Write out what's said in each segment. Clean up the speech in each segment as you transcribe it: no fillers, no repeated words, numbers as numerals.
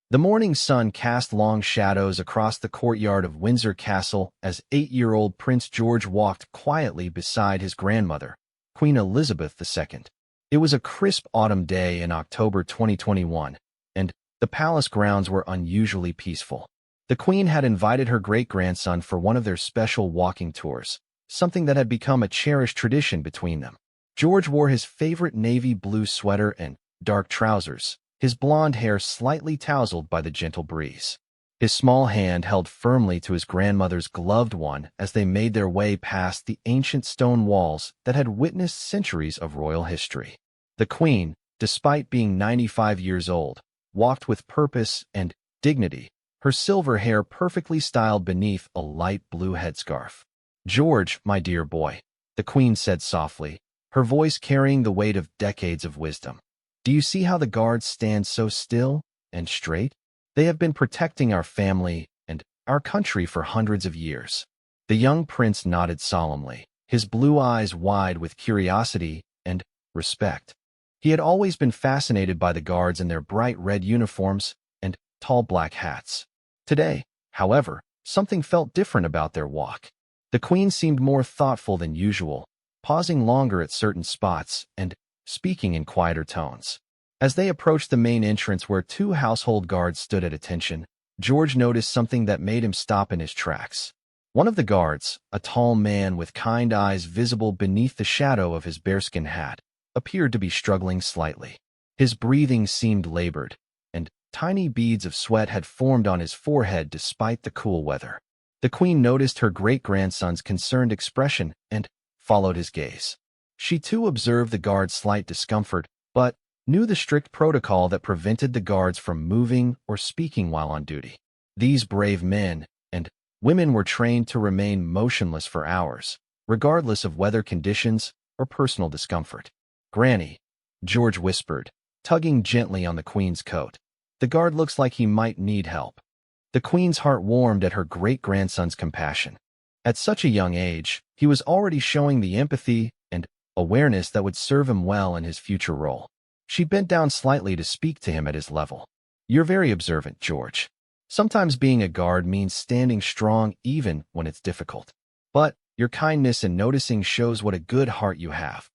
The morning sun cast long shadows across the courtyard of Windsor Castle as 8-year-old Prince George walked quietly beside his grandmother, Queen Elizabeth II. It was a crisp autumn day in October 2021, and the palace grounds were unusually peaceful. The Queen had invited her great-grandson for one of their special walking tours, something that had become a cherished tradition between them. George wore his favorite navy blue sweater and dark trousers, his blonde hair slightly tousled by the gentle breeze. His small hand held firmly to his grandmother's gloved one as they made their way past the ancient stone walls that had witnessed centuries of royal history. The Queen, despite being 95 years old, walked with purpose and dignity, her silver hair perfectly styled beneath a light blue headscarf. "George, my dear boy," the Queen said softly, her voice carrying the weight of decades of wisdom. "Do you see how the guards stand so still and straight? They have been protecting our family and our country for hundreds of years." The young prince nodded solemnly, his blue eyes wide with curiosity and respect. He had always been fascinated by the guards in their bright red uniforms and tall black hats. Today, however, something felt different about their walk. The Queen seemed more thoughtful than usual, pausing longer at certain spots and speaking in quieter tones. As they approached the main entrance where two household guards stood at attention, George noticed something that made him stop in his tracks. One of the guards, a tall man with kind eyes visible beneath the shadow of his bearskin hat, appeared to be struggling slightly. His breathing seemed labored, and tiny beads of sweat had formed on his forehead despite the cool weather. The Queen noticed her great-grandson's concerned expression and followed his gaze. She too observed the guard's slight discomfort, but knew the strict protocol that prevented the guards from moving or speaking while on duty. These brave men and women were trained to remain motionless for hours, regardless of weather conditions or personal discomfort. "Granny," George whispered, tugging gently on the Queen's coat. "The guard looks like he might need help." The Queen's heart warmed at her great-grandson's compassion. At such a young age, he was already showing the empathy and awareness that would serve him well in his future role. She bent down slightly to speak to him at his level. "You're very observant, George. Sometimes being a guard means standing strong even when it's difficult. But your kindness and noticing shows what a good heart you have."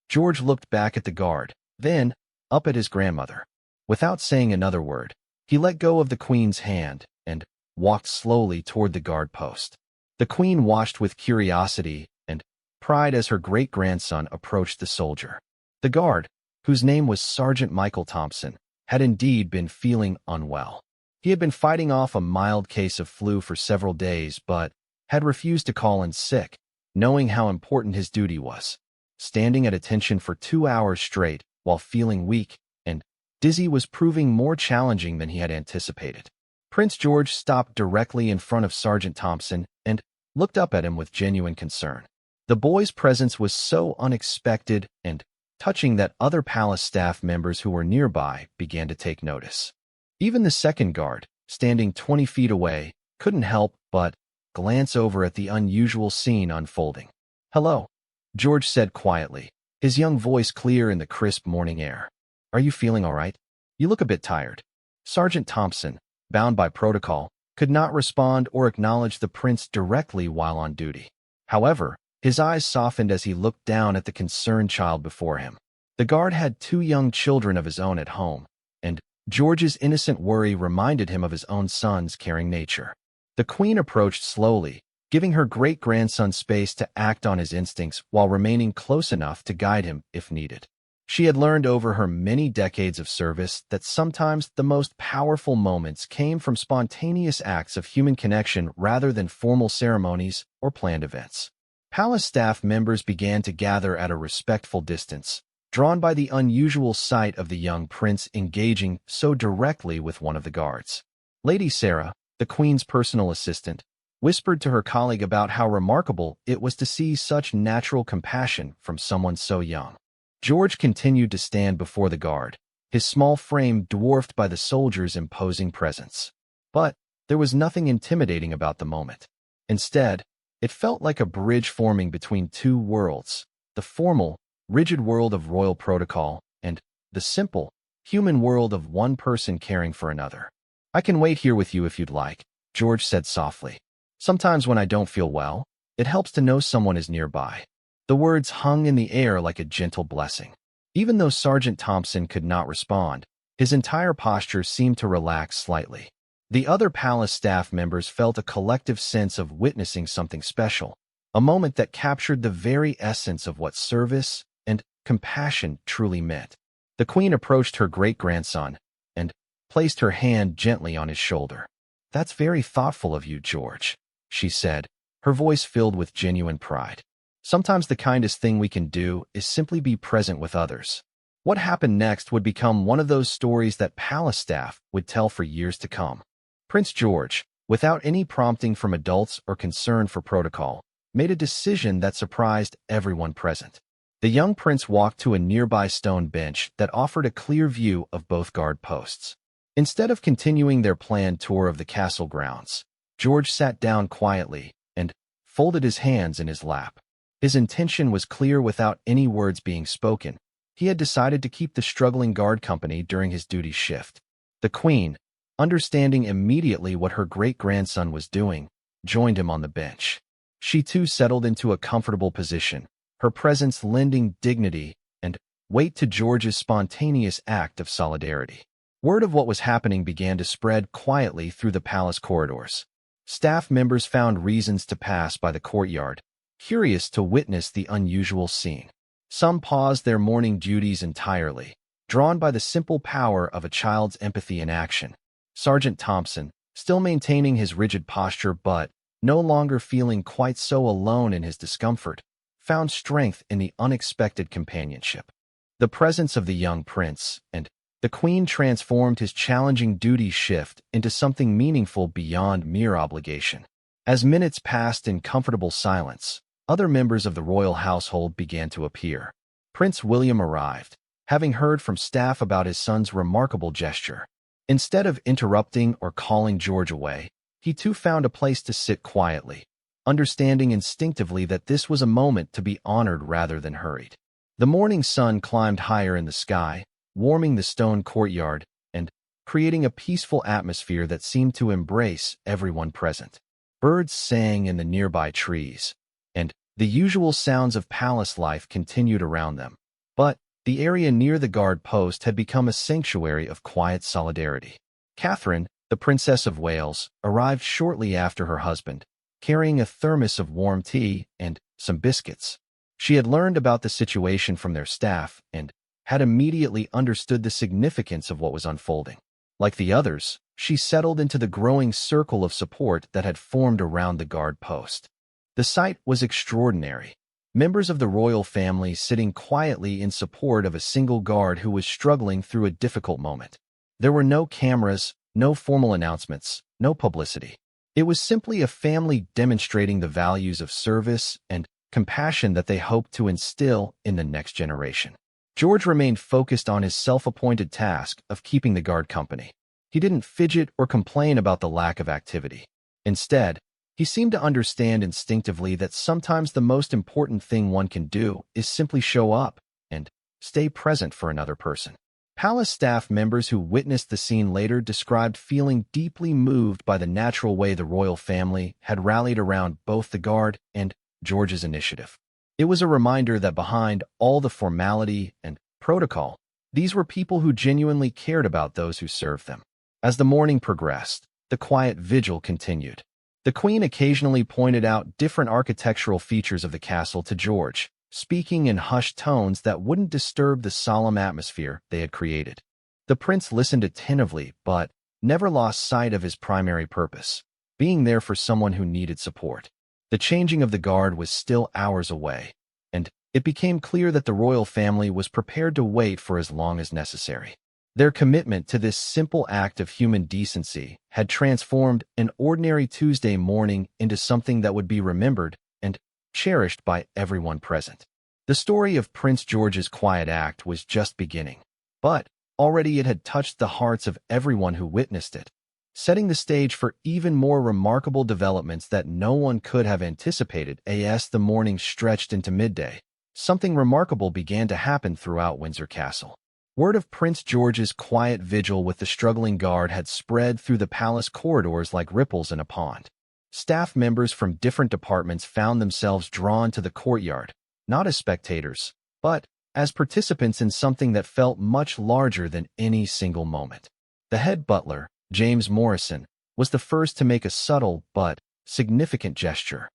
George looked back at the guard, then up at his grandmother. Without saying another word, he let go of the Queen's hand and walked slowly toward the guard post. The Queen watched with curiosity and pride as her great-grandson approached the soldier. The guard, whose name was Sergeant Michael Thompson, had indeed been feeling unwell. He had been fighting off a mild case of flu for several days, but had refused to call in sick, knowing how important his duty was. Standing at attention for 2 hours straight while feeling weak and dizzy was proving more challenging than he had anticipated. Prince George stopped directly in front of Sergeant Thompson and looked up at him with genuine concern. The boy's presence was so unexpected and touching that other palace staff members who were nearby began to take notice. Even the second guard, standing 20 feet away, couldn't help but glance over at the unusual scene unfolding. "Hello," George said quietly, his young voice clear in the crisp morning air. "Are you feeling all right? You look a bit tired." Sergeant Thompson, bound by protocol, could not respond or acknowledge the prince directly while on duty. However, his eyes softened as he looked down at the concerned child before him. The guard had 2 young children of his own at home, and George's innocent worry reminded him of his own son's caring nature. The Queen approached slowly, giving her great-grandson space to act on his instincts while remaining close enough to guide him if needed. She had learned over her many decades of service that sometimes the most powerful moments came from spontaneous acts of human connection rather than formal ceremonies or planned events. Palace staff members began to gather at a respectful distance, drawn by the unusual sight of the young prince engaging so directly with one of the guards. Lady Sarah, the Queen's personal assistant, whispered to her colleague about how remarkable it was to see such natural compassion from someone so young. George continued to stand before the guard, his small frame dwarfed by the soldier's imposing presence. But there was nothing intimidating about the moment. Instead, it felt like a bridge forming between two worlds, the formal, rigid world of royal protocol and the simple, human world of one person caring for another. "I can wait here with you if you'd like," George said softly. "Sometimes when I don't feel well, it helps to know someone is nearby." The words hung in the air like a gentle blessing. Even though Sergeant Thompson could not respond, his entire posture seemed to relax slightly. The other palace staff members felt a collective sense of witnessing something special, a moment that captured the very essence of what service and compassion truly meant. The queen approached her great-grandson and placed her hand gently on his shoulder. "That's very thoughtful of you, George," she said, her voice filled with genuine pride. "Sometimes the kindest thing we can do is simply be present with others." What happened next would become one of those stories that palace staff would tell for years to come. Prince George, without any prompting from adults or concern for protocol, made a decision that surprised everyone present. The young prince walked to a nearby stone bench that offered a clear view of both guard posts. Instead of continuing their planned tour of the castle grounds, George sat down quietly and folded his hands in his lap. His intention was clear without any words being spoken. He had decided to keep the struggling guard company during his duty shift. The queen, understanding immediately what her great-grandson was doing, joined him on the bench. She too settled into a comfortable position, her presence lending dignity and weight to George's spontaneous act of solidarity. Word of what was happening began to spread quietly through the palace corridors. Staff members found reasons to pass by the courtyard, curious to witness the unusual scene. Some paused their morning duties entirely, drawn by the simple power of a child's empathy in action. Sergeant Thompson, still maintaining his rigid posture but no longer feeling quite so alone in his discomfort, found strength in the unexpected companionship. The presence of the young prince and the queen transformed his challenging duty shift into something meaningful beyond mere obligation. As minutes passed in comfortable silence, other members of the royal household began to appear. Prince William arrived, having heard from staff about his son's remarkable gesture. Instead of interrupting or calling George away, he too found a place to sit quietly, understanding instinctively that this was a moment to be honored rather than hurried. The morning sun climbed higher in the sky, warming the stone courtyard and creating a peaceful atmosphere that seemed to embrace everyone present. Birds sang in the nearby trees, and the usual sounds of palace life continued around them. But the area near the guard post had become a sanctuary of quiet solidarity. Catherine, the Princess of Wales, arrived shortly after her husband, carrying a thermos of warm tea and some biscuits. She had learned about the situation from their staff and had immediately understood the significance of what was unfolding. Like the others, she settled into the growing circle of support that had formed around the guard post. The sight was extraordinary. Members of the royal family sitting quietly in support of a single guard who was struggling through a difficult moment. There were no cameras, no formal announcements, no publicity. It was simply a family demonstrating the values of service and compassion that they hoped to instill in the next generation. George remained focused on his self-appointed task of keeping the guard company. He didn't fidget or complain about the lack of activity. Instead, he seemed to understand instinctively that sometimes the most important thing one can do is simply show up and stay present for another person. Palace staff members who witnessed the scene later described feeling deeply moved by the natural way the royal family had rallied around both the guard and George's initiative. It was a reminder that behind all the formality and protocol, these were people who genuinely cared about those who served them. As the morning progressed, the quiet vigil continued. The queen occasionally pointed out different architectural features of the castle to George, speaking in hushed tones that wouldn't disturb the solemn atmosphere they had created. The prince listened attentively, but never lost sight of his primary purpose, being there for someone who needed support. The changing of the guard was still hours away, and it became clear that the royal family was prepared to wait for as long as necessary. Their commitment to this simple act of human decency had transformed an ordinary Tuesday morning into something that would be remembered and cherished by everyone present. The story of Prince George's quiet act was just beginning, but already it had touched the hearts of everyone who witnessed it, setting the stage for even more remarkable developments that no one could have anticipated. As the morning stretched into midday, something remarkable began to happen throughout Windsor Castle. Word of Prince George's quiet vigil with the struggling guard had spread through the palace corridors like ripples in a pond. Staff members from different departments found themselves drawn to the courtyard, not as spectators, but as participants in something that felt much larger than any single moment. The head butler, James Morrison, was the first to make a subtle but significant gesture.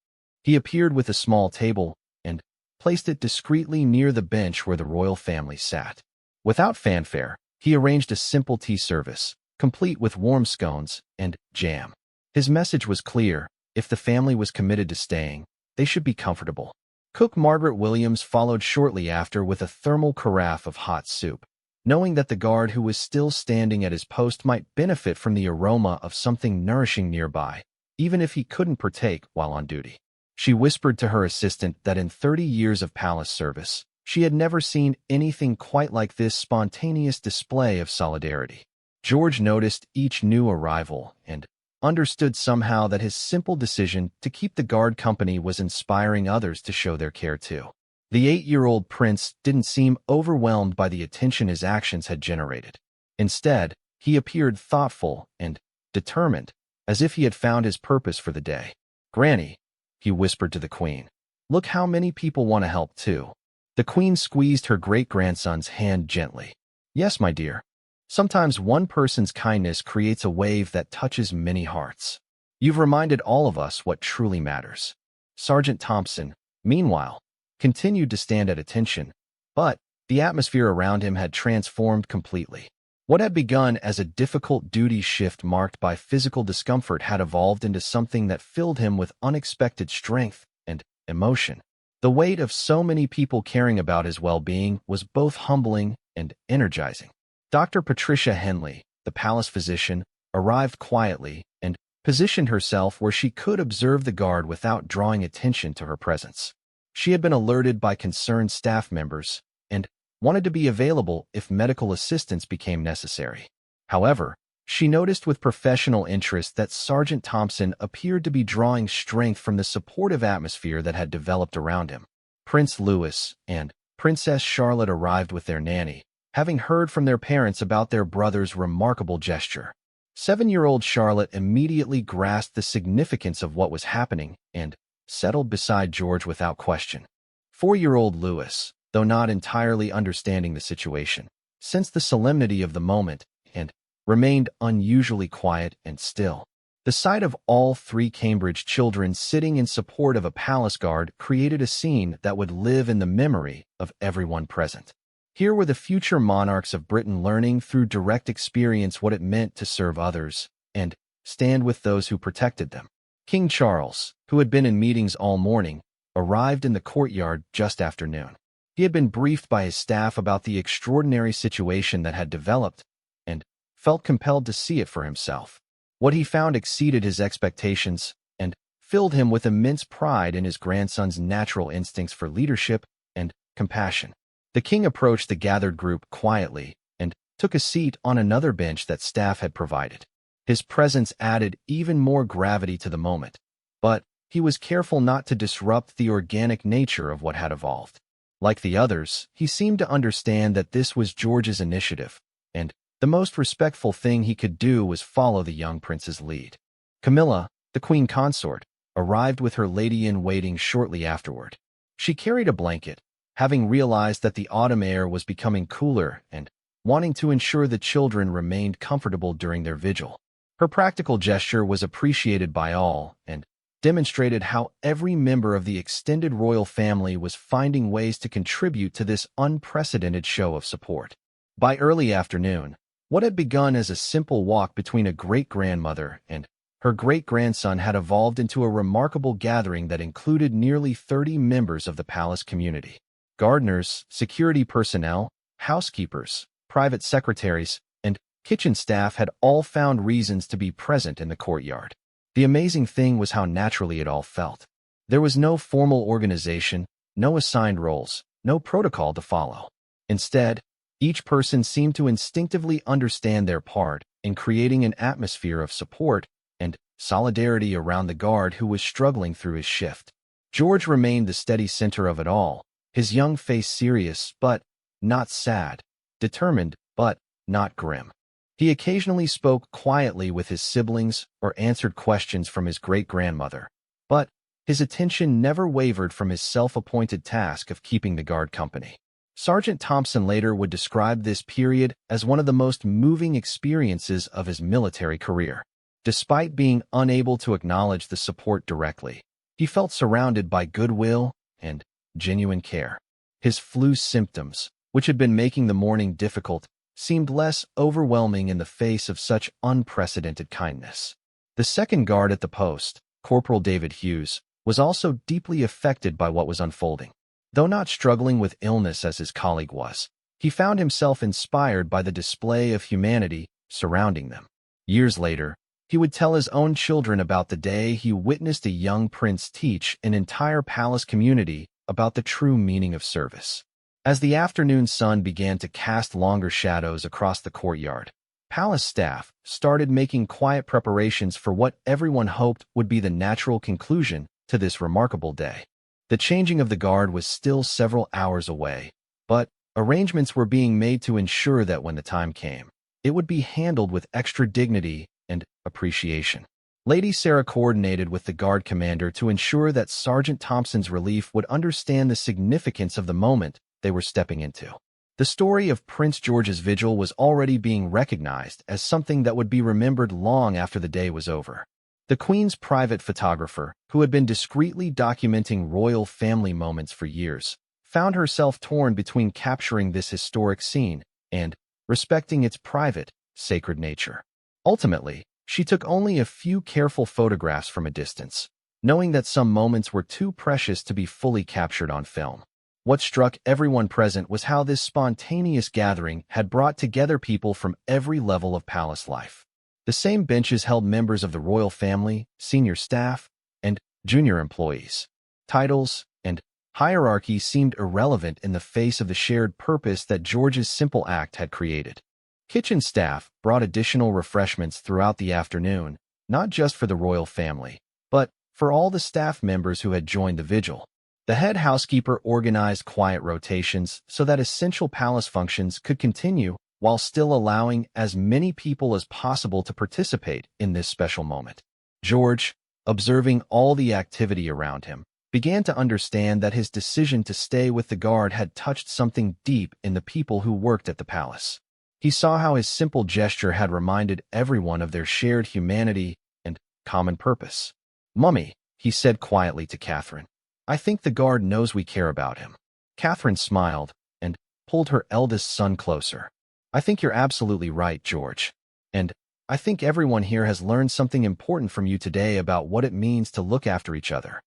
He appeared with a small table and placed it discreetly near the bench where the royal family sat. Without fanfare, he arranged a simple tea service, complete with warm scones and jam. His message was clear: if the family was committed to staying, they should be comfortable. Cook Margaret Williams followed shortly after with a thermal carafe of hot soup. Knowing that the guard who was still standing at his post might benefit from the aroma of something nourishing nearby, even if he couldn't partake while on duty, she whispered to her assistant that in 30 years of palace service, she had never seen anything quite like this spontaneous display of solidarity. George noticed each new arrival and understood somehow that his simple decision to keep the guard company was inspiring others to show their care too. The 8-year-old prince didn't seem overwhelmed by the attention his actions had generated. Instead, he appeared thoughtful and determined, as if he had found his purpose for the day. "Granny," he whispered to the queen, "look how many people want to help too." The queen squeezed her great-grandson's hand gently. "Yes, my dear. Sometimes one person's kindness creates a wave that touches many hearts. You've reminded all of us what truly matters." Sergeant Thompson, meanwhile, continued to stand at attention, but the atmosphere around him had transformed completely. What had begun as a difficult duty shift marked by physical discomfort had evolved into something that filled him with unexpected strength and emotion. The weight of so many people caring about his well-being was both humbling and energizing. Dr. Patricia Henley, the palace physician, arrived quietly and positioned herself where she could observe the guard without drawing attention to her presence. She had been alerted by concerned staff members and wanted to be available if medical assistance became necessary. However, she noticed with professional interest that Sergeant Thompson appeared to be drawing strength from the supportive atmosphere that had developed around him. Prince Louis and Princess Charlotte arrived with their nanny, having heard from their parents about their brother's remarkable gesture. 7-year-old Charlotte immediately grasped the significance of what was happening and settled beside George without question. 4-year-old Louis, though not entirely understanding the situation, sensed the solemnity of the moment and remained unusually quiet and still. The sight of all 3 Cambridge children sitting in support of a palace guard created a scene that would live in the memory of everyone present. Here were the future monarchs of Britain learning through direct experience what it meant to serve others and stand with those who protected them. King Charles, who had been in meetings all morning, arrived in the courtyard just after noon. He had been briefed by his staff about the extraordinary situation that had developed and felt compelled to see it for himself. What he found exceeded his expectations and filled him with immense pride in his grandson's natural instincts for leadership and compassion. The king approached the gathered group quietly and took a seat on another bench that staff had provided. His presence added even more gravity to the moment, but he was careful not to disrupt the organic nature of what had evolved. Like the others, he seemed to understand that this was George's initiative, and the most respectful thing he could do was follow the young prince's lead. Camilla, the queen consort, arrived with her lady-in-waiting shortly afterward. She carried a blanket, having realized that the autumn air was becoming cooler and wanting to ensure the children remained comfortable during their vigil. Her practical gesture was appreciated by all and demonstrated how every member of the extended royal family was finding ways to contribute to this unprecedented show of support. By early afternoon, what had begun as a simple walk between a great-grandmother and her great-grandson had evolved into a remarkable gathering that included nearly 30 members of the palace community. Gardeners, security personnel, housekeepers, private secretaries, and kitchen staff had all found reasons to be present in the courtyard. The amazing thing was how naturally it all felt. There was no formal organization, no assigned roles, no protocol to follow. Instead, each person seemed to instinctively understand their part in creating an atmosphere of support and solidarity around the guard who was struggling through his shift. George remained the steady center of it all, his young face serious but not sad. determined, but not grim. He occasionally spoke quietly with his siblings or answered questions from his great-grandmother, but his attention never wavered from his self-appointed task of keeping the guard company. Sergeant Thompson later would describe this period as one of the most moving experiences of his military career. Despite being unable to acknowledge the support directly, he felt surrounded by goodwill and genuine care. His flu symptoms, which had been making the morning difficult, seemed less overwhelming in the face of such unprecedented kindness. The second guard at the post, Corporal David Hughes, was also deeply affected by what was unfolding. Though not struggling with illness as his colleague was, he found himself inspired by the display of humanity surrounding them. Years later, he would tell his own children about the day he witnessed a young prince teach an entire palace community about the true meaning of service. As the afternoon sun began to cast longer shadows across the courtyard, palace staff started making quiet preparations for what everyone hoped would be the natural conclusion to this remarkable day. The changing of the guard was still several hours away, but arrangements were being made to ensure that when the time came, it would be handled with extra dignity and appreciation. Lady Sarah coordinated with the guard commander to ensure that Sergeant Thompson's relief would understand the significance of the moment they were stepping into. The story of Prince George's vigil was already being recognized as something that would be remembered long after the day was over. The Queen's private photographer, who had been discreetly documenting royal family moments for years, found herself torn between capturing this historic scene and respecting its private, sacred nature. Ultimately, she took only a few careful photographs from a distance, knowing that some moments were too precious to be fully captured on film. What struck everyone present was how this spontaneous gathering had brought together people from every level of palace life. The same benches held members of the royal family, senior staff, and junior employees. Titles and hierarchy seemed irrelevant in the face of the shared purpose that George's simple act had created. Kitchen staff brought additional refreshments throughout the afternoon, not just for the royal family, but for all the staff members who had joined the vigil. The head housekeeper organized quiet rotations so that essential palace functions could continue while still allowing as many people as possible to participate in this special moment. George, observing all the activity around him, began to understand that his decision to stay with the guard had touched something deep in the people who worked at the palace. He saw how his simple gesture had reminded everyone of their shared humanity and common purpose. "Mummy," he said quietly to Catherine, "I think the guard knows we care about him." Catherine smiled and pulled her eldest son closer. "I think you're absolutely right, George. And I think everyone here has learned something important from you today about what it means to look after each other."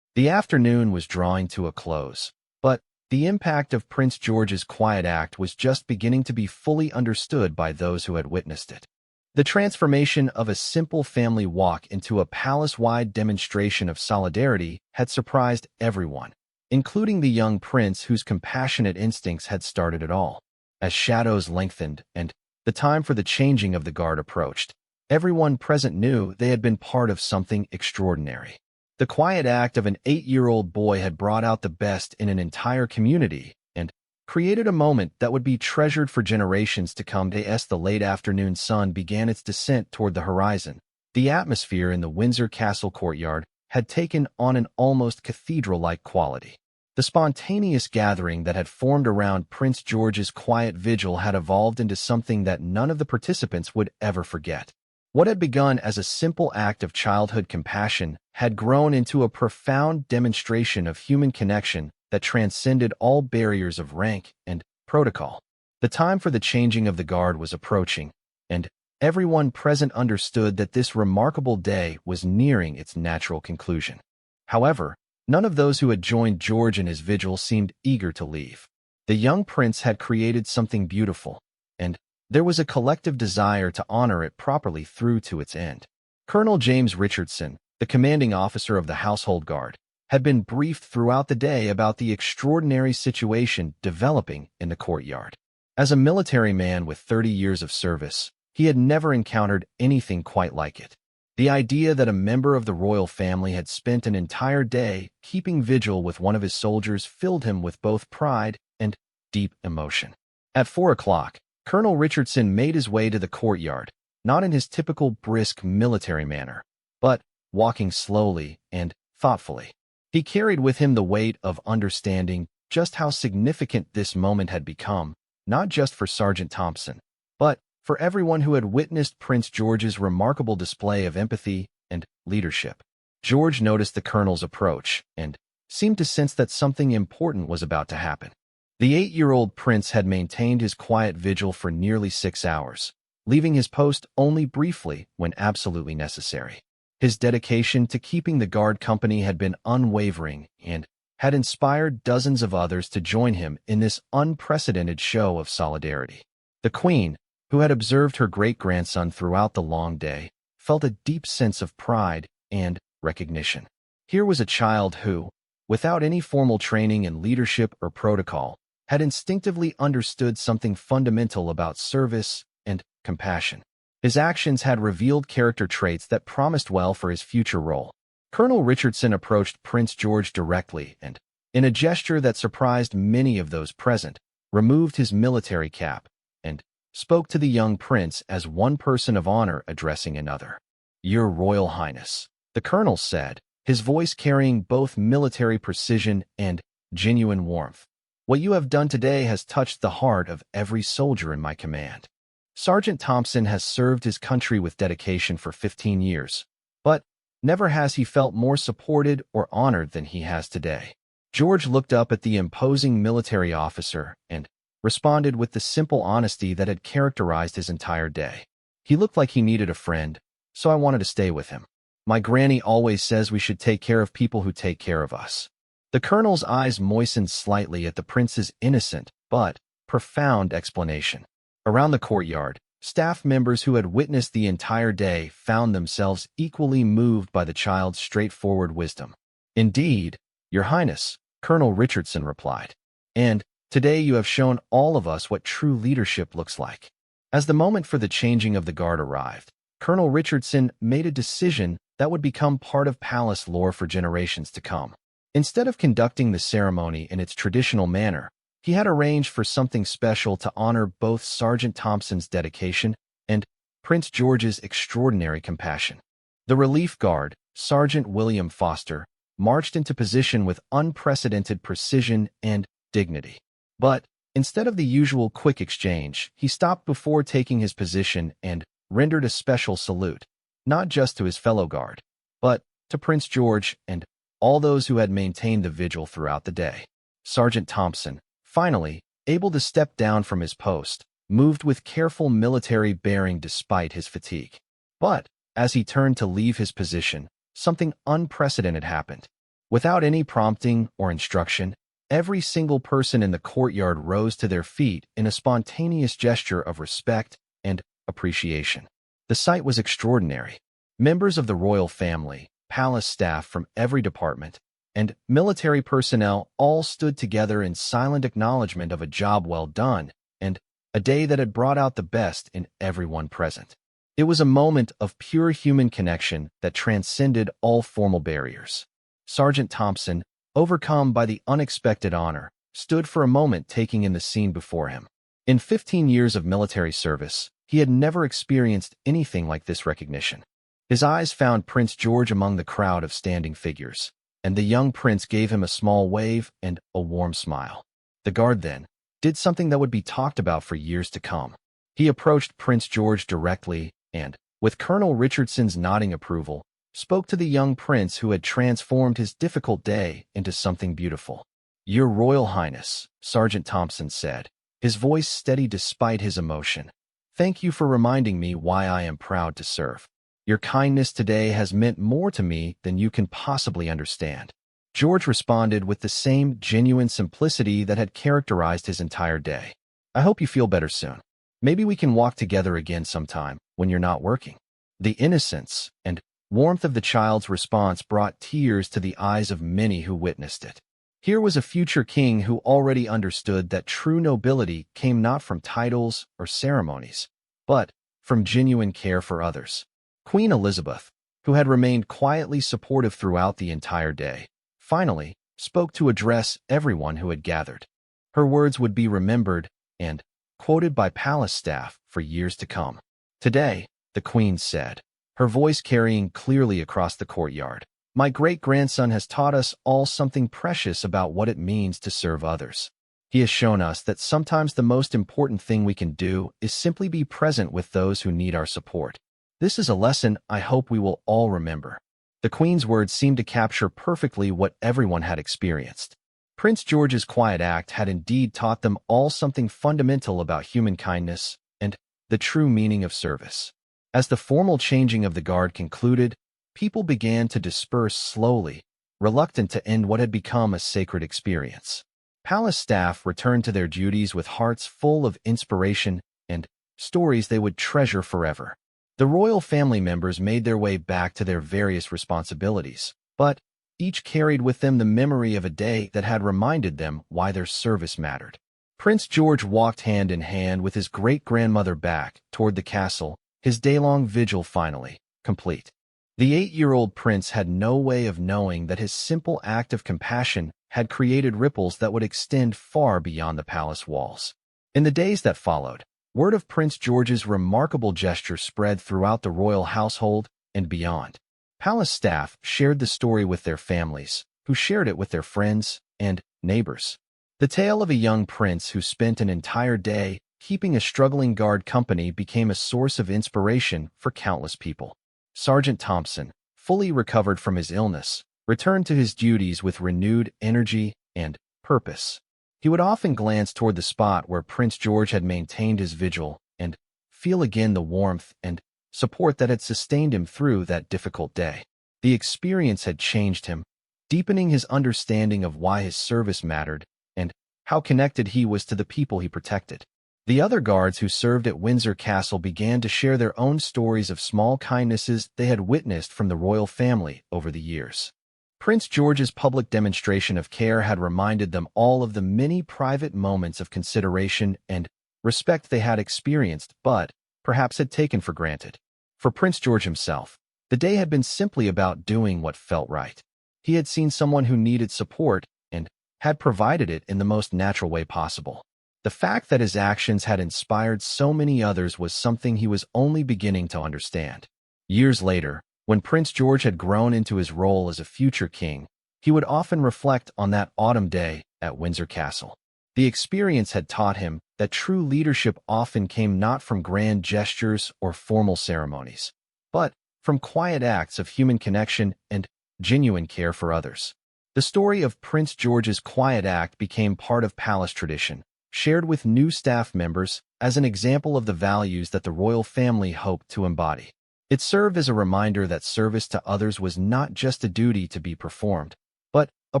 The afternoon was drawing to a close, but the impact of Prince George's quiet act was just beginning to be fully understood by those who had witnessed it. The transformation of a simple family walk into a palace-wide demonstration of solidarity had surprised everyone, including the young prince whose compassionate instincts had started it all. As shadows lengthened and the time for the changing of the guard approached, everyone present knew they had been part of something extraordinary. The quiet act of an 8-year-old boy had brought out the best in an entire community and created a moment that would be treasured for generations to come. As the late afternoon sun began its descent toward the horizon, the atmosphere in the Windsor Castle courtyard had taken on an almost cathedral-like quality. The spontaneous gathering that had formed around Prince George's quiet vigil had evolved into something that none of the participants would ever forget. What had begun as a simple act of childhood compassion had grown into a profound demonstration of human connection that transcended all barriers of rank and protocol. The time for the changing of the guard was approaching, and everyone present understood that this remarkable day was nearing its natural conclusion. However, none of those who had joined George in his vigil seemed eager to leave. The young prince had created something beautiful, and there was a collective desire to honor it properly through to its end. Colonel James Richardson, the commanding officer of the household guard, had been briefed throughout the day about the extraordinary situation developing in the courtyard. As a military man with 30 years of service, he had never encountered anything quite like it. The idea that a member of the royal family had spent an entire day keeping vigil with one of his soldiers filled him with both pride and deep emotion. At 4 o'clock, Colonel Richardson made his way to the courtyard, not in his typical brisk military manner, but walking slowly and thoughtfully. He carried with him the weight of understanding just how significant this moment had become, not just for Sergeant Thompson, but for everyone who had witnessed Prince George's remarkable display of empathy and leadership. George noticed the colonel's approach and seemed to sense that something important was about to happen. The 8-year-old prince had maintained his quiet vigil for nearly 6 hours, leaving his post only briefly when absolutely necessary. His dedication to keeping the guard company had been unwavering and had inspired dozens of others to join him in this unprecedented show of solidarity. The Queen, who had observed her great-grandson throughout the long day, felt a deep sense of pride and recognition. Here was a child who, without any formal training in leadership or protocol, had instinctively understood something fundamental about service and compassion. His actions had revealed character traits that promised well for his future role. Colonel Richardson approached Prince George directly and, in a gesture that surprised many of those present, removed his military cap and spoke to the young prince as one person of honor addressing another. "Your Royal Highness," the colonel said, his voice carrying both military precision and genuine warmth. "What you have done today has touched the heart of every soldier in my command. Sergeant Thompson has served his country with dedication for 15 years, but never has he felt more supported or honored than he has today." George looked up at the imposing military officer and responded with the simple honesty that had characterized his entire day. "He looked like he needed a friend, so I wanted to stay with him. My granny always says we should take care of people who take care of us." The colonel's eyes moistened slightly at the prince's innocent but profound explanation. Around the courtyard, staff members who had witnessed the entire day found themselves equally moved by the child's straightforward wisdom. "Indeed, Your Highness," Colonel Richardson replied. "And today you have shown all of us what true leadership looks like." As the moment for the changing of the guard arrived, Colonel Richardson made a decision that would become part of palace lore for generations to come. Instead of conducting the ceremony in its traditional manner, he had arranged for something special to honor both Sergeant Thompson's dedication and Prince George's extraordinary compassion. The relief guard, Sergeant William Foster, marched into position with unprecedented precision and dignity. But instead of the usual quick exchange, he stopped before taking his position and rendered a special salute, not just to his fellow guard, but to Prince George and all those who had maintained the vigil throughout the day. Sergeant Thompson, finally, able to step down from his post, moved with careful military bearing despite his fatigue. But, as he turned to leave his position, something unprecedented happened. Without any prompting or instruction, every single person in the courtyard rose to their feet in a spontaneous gesture of respect and appreciation. The sight was extraordinary. Members of the royal family, palace staff from every department, and military personnel all stood together in silent acknowledgement of a job well done and a day that had brought out the best in everyone present. It was a moment of pure human connection that transcended all formal barriers. Sergeant Thompson, overcome by the unexpected honor, stood for a moment taking in the scene before him. In 15 years of military service, he had never experienced anything like this recognition. His eyes found Prince George among the crowd of standing figures, and the young prince gave him a small wave and a warm smile. The guard then did something that would be talked about for years to come. He approached Prince George directly and, with Colonel Richardson's nodding approval, spoke to the young prince who had transformed his difficult day into something beautiful. "Your Royal Highness," Sergeant Thompson said, his voice steady despite his emotion. "Thank you for reminding me why I am proud to serve. Your kindness today has meant more to me than you can possibly understand." George responded with the same genuine simplicity that had characterized his entire day. "I hope you feel better soon. Maybe we can walk together again sometime when you're not working." The innocence and warmth of the child's response brought tears to the eyes of many who witnessed it. Here was a future king who already understood that true nobility came not from titles or ceremonies, but from genuine care for others. Queen Elizabeth, who had remained quietly supportive throughout the entire day, finally spoke to address everyone who had gathered. Her words would be remembered and quoted by palace staff for years to come. "Today," the queen said, her voice carrying clearly across the courtyard, "my great-grandson has taught us all something precious about what it means to serve others. He has shown us that sometimes the most important thing we can do is simply be present with those who need our support. This is a lesson I hope we will all remember." The Queen's words seemed to capture perfectly what everyone had experienced. Prince George's quiet act had indeed taught them all something fundamental about human kindness and the true meaning of service. As the formal changing of the guard concluded, people began to disperse slowly, reluctant to end what had become a sacred experience. Palace staff returned to their duties with hearts full of inspiration and stories they would treasure forever. The royal family members made their way back to their various responsibilities, but each carried with them the memory of a day that had reminded them why their service mattered. Prince George walked hand in hand with his great-grandmother back toward the castle, his day-long vigil finally complete. The 8-year-old prince had no way of knowing that his simple act of compassion had created ripples that would extend far beyond the palace walls. In the days that followed, word of Prince George's remarkable gesture spread throughout the royal household and beyond. Palace staff shared the story with their families, who shared it with their friends and neighbors. The tale of a young prince who spent an entire day keeping a struggling guard company became a source of inspiration for countless people. Sergeant Thompson, fully recovered from his illness, returned to his duties with renewed energy and purpose. He would often glance toward the spot where Prince George had maintained his vigil and feel again the warmth and support that had sustained him through that difficult day. The experience had changed him, deepening his understanding of why his service mattered and how connected he was to the people he protected. The other guards who served at Windsor Castle began to share their own stories of small kindnesses they had witnessed from the royal family over the years. Prince George's public demonstration of care had reminded them all of the many private moments of consideration and respect they had experienced but perhaps had taken for granted. For Prince George himself, the day had been simply about doing what felt right. He had seen someone who needed support and had provided it in the most natural way possible. The fact that his actions had inspired so many others was something he was only beginning to understand. Years later, when Prince George had grown into his role as a future king, he would often reflect on that autumn day at Windsor Castle. The experience had taught him that true leadership often came not from grand gestures or formal ceremonies, but from quiet acts of human connection and genuine care for others. The story of Prince George's quiet act became part of palace tradition, shared with new staff members as an example of the values that the royal family hoped to embody. It served as a reminder that service to others was not just a duty to be performed, but a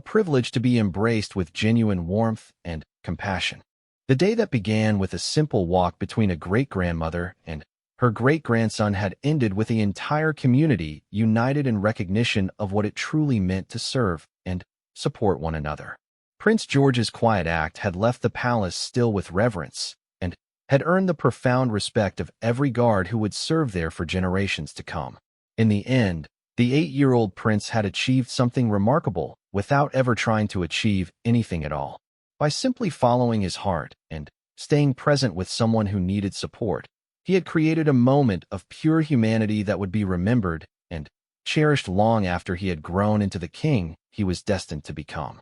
privilege to be embraced with genuine warmth and compassion. The day that began with a simple walk between a great-grandmother and her great-grandson had ended with the entire community united in recognition of what it truly meant to serve and support one another. Prince George's quiet act had left the palace still with reverence and had earned the profound respect of every guard who would serve there for generations to come. In the end, the 8-year-old prince had achieved something remarkable without ever trying to achieve anything at all. By simply following his heart and staying present with someone who needed support, he had created a moment of pure humanity that would be remembered and cherished long after he had grown into the king he was destined to become.